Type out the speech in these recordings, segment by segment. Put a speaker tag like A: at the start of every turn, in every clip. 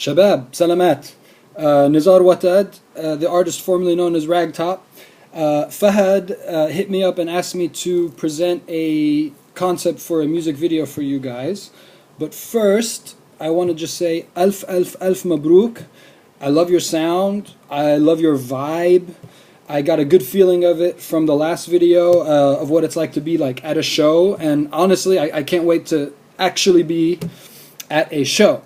A: Shabab, Salamat. Nizar Watad, the artist formerly known as Ragtop. Fahad hit me up and asked me to present a concept for a music video for you guys. But first, I want to just say alf mabrook. I love your sound. I love your vibe. I got a good feeling of it from the last video of what it's like to be like at a show. And honestly, I can't wait to actually be at a show.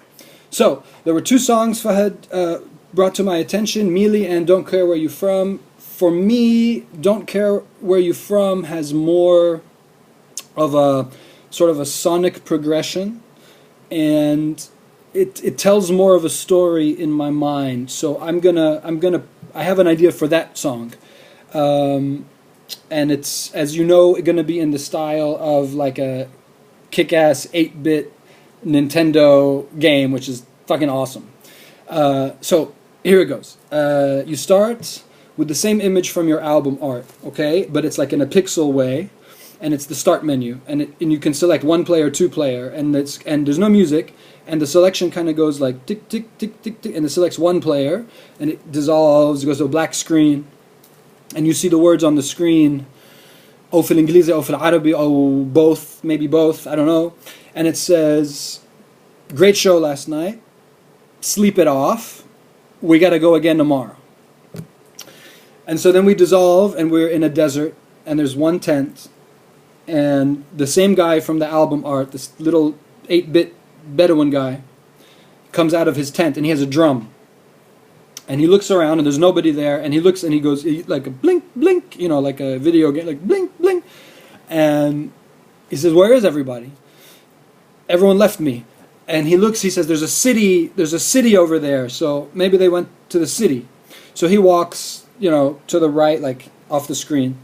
A: So, there were two songs Fahad brought to my attention, Mili and Don't Care Where You From. For me, Don't Care Where You From has more of a sort of a sonic progression, and it tells more of a story in my mind. So I have an idea for that song, and it's, as you know, gonna be in the style of like a kick-ass 8-bit Nintendo game, which is fucking awesome. So here it goes. You start with the same image from your album art, okay? But it's like in a pixel way, and it's the start menu, and you can select 1 player, 2 player, and there's no music, and the selection kind of goes like tick tick tick tick tick, and it selects 1 player, and it dissolves, it goes to a black screen, and you see the words on the screen, أو في الإنجليزي أو في العربي أو both, maybe both, I don't know, and it says, great show last night, sleep it off, we gotta go again tomorrow. And so then we dissolve, and we're in a desert, and there's 1 tent, and the same guy from the album art, this little 8-bit Bedouin guy, comes out of his tent, and he has a drum. And he looks around, and there's nobody there, and he looks, and he goes, like a blink, blink, you know, like a video game, like blink, blink. And he says, where is everybody? Everyone left me. And he looks, he says, there's a city over there, so maybe they went to the city. So he walks, you know, to the right, like off the screen.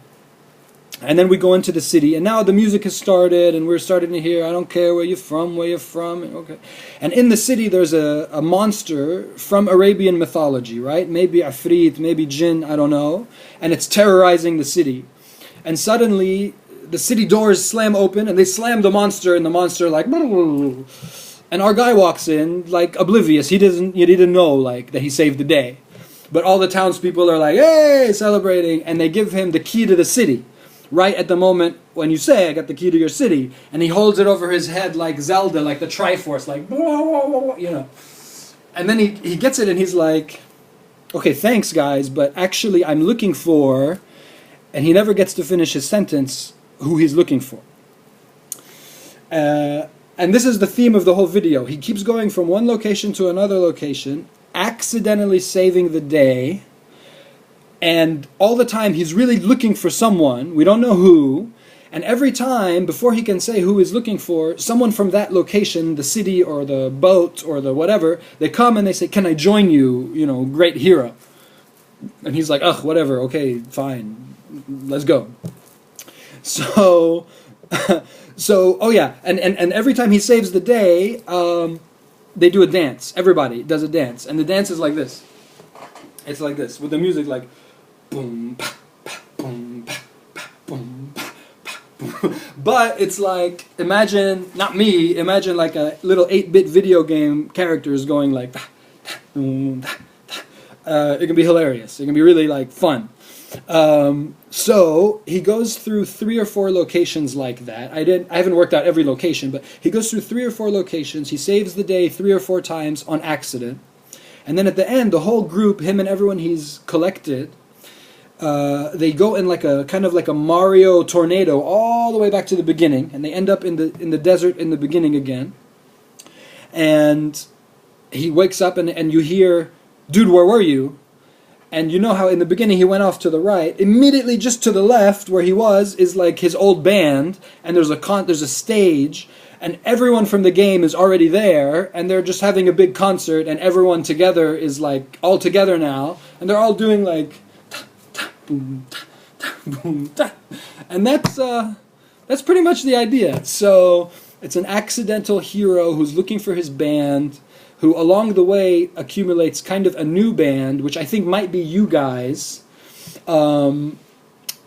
A: And then we go into the city, and now the music has started, and we're starting to hear, I don't care where you're from, okay. And in the city, there's a monster from Arabian mythology, right? Maybe Afrit, maybe Jinn, I don't know. And it's terrorizing the city. And suddenly, the city doors slam open, and they slam the monster, and the monster like, and our guy walks in, like, oblivious. He didn't know, like, that he saved the day. But all the townspeople are like, hey, celebrating, and they give him the key to the city. Right at the moment when you say, I got the key to your city, and he holds it over his head like Zelda, like the Triforce, like, you know. And then he gets it, and he's like, okay, thanks, guys, but actually I'm looking for, and he never gets to finish his sentence, who he's looking for. And this is the theme of the whole video. He keeps going from one location to another location, accidentally saving the day, and all the time he's really looking for someone, we don't know who, and every time, before he can say who he's looking for, someone from that location, the city or the boat or the whatever, they come and they say, can I join you, you know, great hero? And he's like, ugh, whatever, okay, fine, let's go. So, oh yeah, and every time he saves the day, they do a dance. Everybody does a dance, and the dance is like this. It's like this, with the music like boom, pa, pa, boom, pa, pa, boom, pa, pa, boom. But it's like, imagine, not me, imagine like a little 8-bit video game characters going like, it can be hilarious. It can be really like fun. So he goes through 3 or 4 locations like that. I haven't worked out every location, but he goes through 3 or 4 locations. He saves the day 3 or 4 times on accident. And then at the end, the whole group, him and everyone he's collected, they go in like a kind of like a Mario tornado all the way back to the beginning, and they end up in the desert in the beginning again. And he wakes up and you hear, dude, where were you? And you know how in the beginning he went off to the right. Immediately just to the left where he was is like his old band, and there's a stage, and everyone from the game is already there, and they're just having a big concert, and everyone together is like all together now, and they're all doing like ta, ta, boom, ta, ta, boom, ta. And that's pretty much the idea. So it's an accidental hero who's looking for his band, who along the way accumulates kind of a new band, which I think might be you guys. And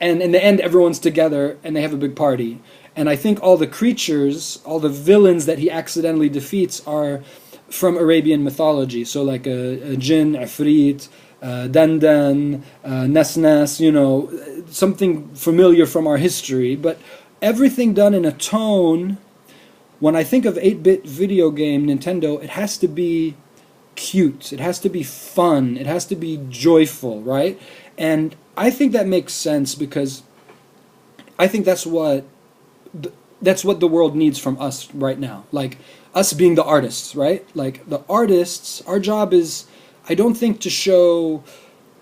A: in the end, everyone's together, and they have a big party. And I think all the creatures, all the villains that he accidentally defeats are from Arabian mythology. So like a jinn, ifrit, dandan, nas, you know, something familiar from our history, but everything done in a tone. When I think of 8-bit video game Nintendo, it has to be cute, it has to be fun, it has to be joyful, right? And I think that makes sense because I think that's what the world needs from us right now. Like us being the artists, right? Like the artists, our job is, I don't think to show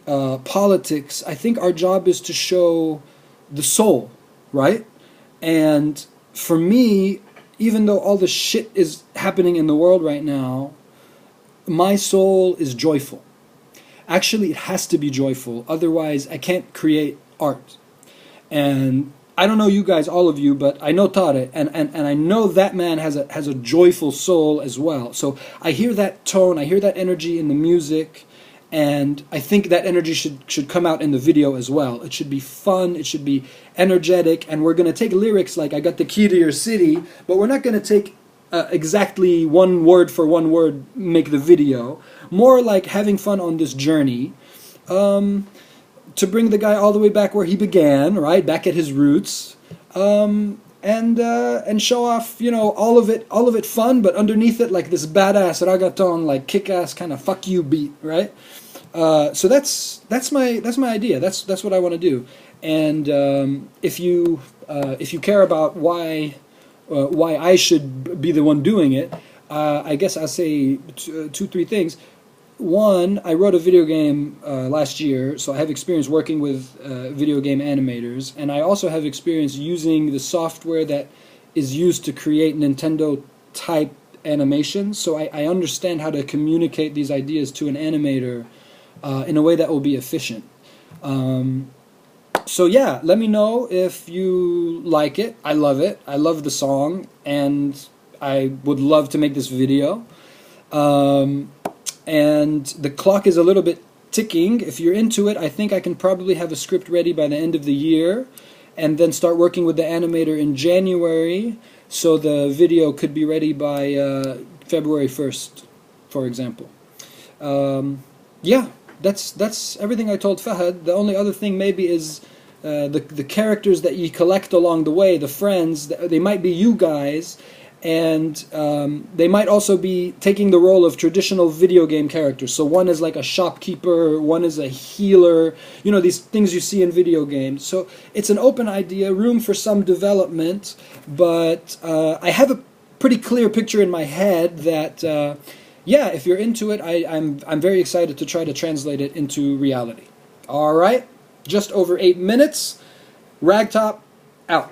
A: politics. I think our job is to show the soul, right? And for me, even though all the shit is happening in the world right now, my soul is joyful. Actually, it has to be joyful. Otherwise, I can't create art. And I don't know you guys, all of you, but I know Tare, and I know that man has a joyful soul as well. So I hear that tone, I hear that energy in the music, and I think that energy should come out in the video as well. It should be fun, it should be energetic, and we're going to take lyrics like I got the key to your city, but we're not going to take exactly one word for one word make the video. More like having fun on this journey. To bring the guy all the way back where he began, right, back at his roots, and show off, you know, all of it fun, but underneath it like this badass ragaton, like kick-ass kind of fuck you beat, right? So that's my idea. That's what I want to do. And if you care about why I should be the one doing it, I guess I'll say three things. One, I wrote a video game last year, so I have experience working with video game animators, and I also have experience using the software that is used to create Nintendo-type animations, so I understand how to communicate these ideas to an animator in a way that will be efficient. So yeah, let me know if you like it. I love it. I love the song, and I would love to make this video. And the clock is a little bit ticking. If you're into it, I think I can probably have a script ready by the end of the year, and then start working with the animator in January, so the video could be ready by February 1st, for example. Yeah, that's everything I told Fahad. The only other thing maybe is the characters that you collect along the way, the friends, they might be you guys, and they might also be taking the role of traditional video game characters. So one is like a shopkeeper, one is a healer, you know, these things you see in video games. So it's an open idea, room for some development, but I have a pretty clear picture in my head that, yeah, if you're into it, I'm very excited to try to translate it into reality. All right, just over 8 minutes. Ragtop, out.